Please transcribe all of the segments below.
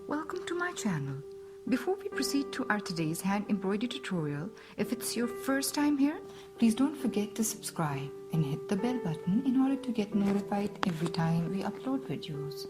Welcome to my channel. Before we proceed to our today's hand embroidery tutorial, if it's your first time here, please don't forget to subscribe and hit the bell button in order to get notified every time we upload videos.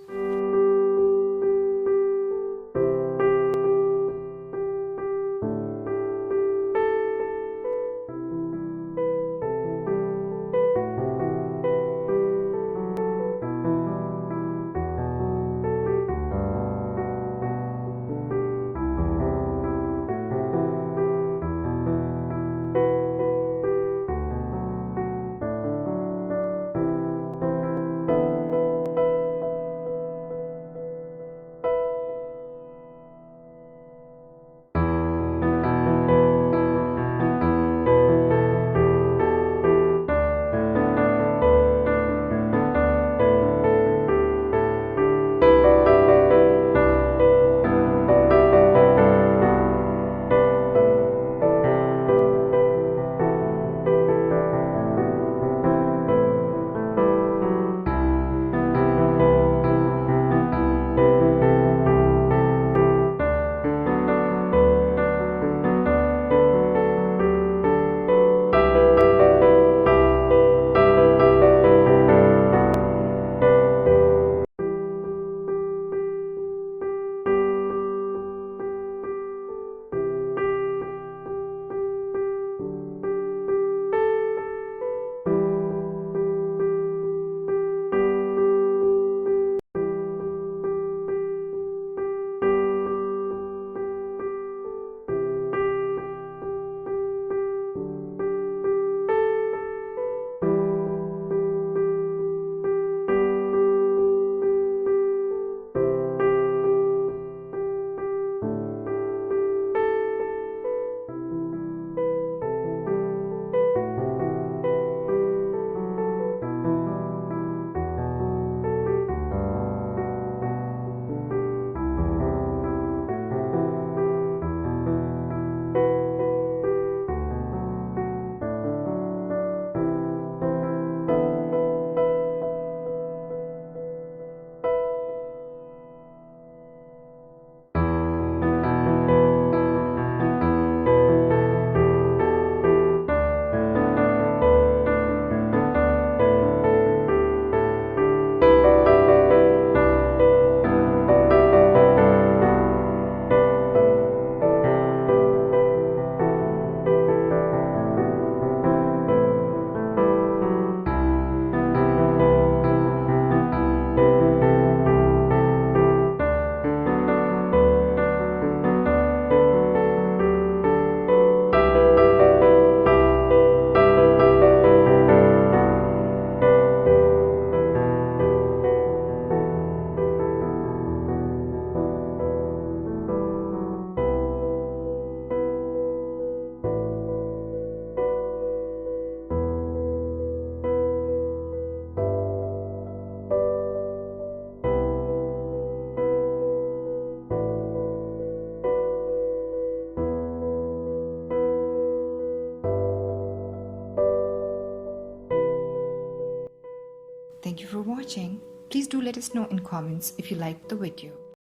Thank you for watching. Please do let us know in comments if you liked the video.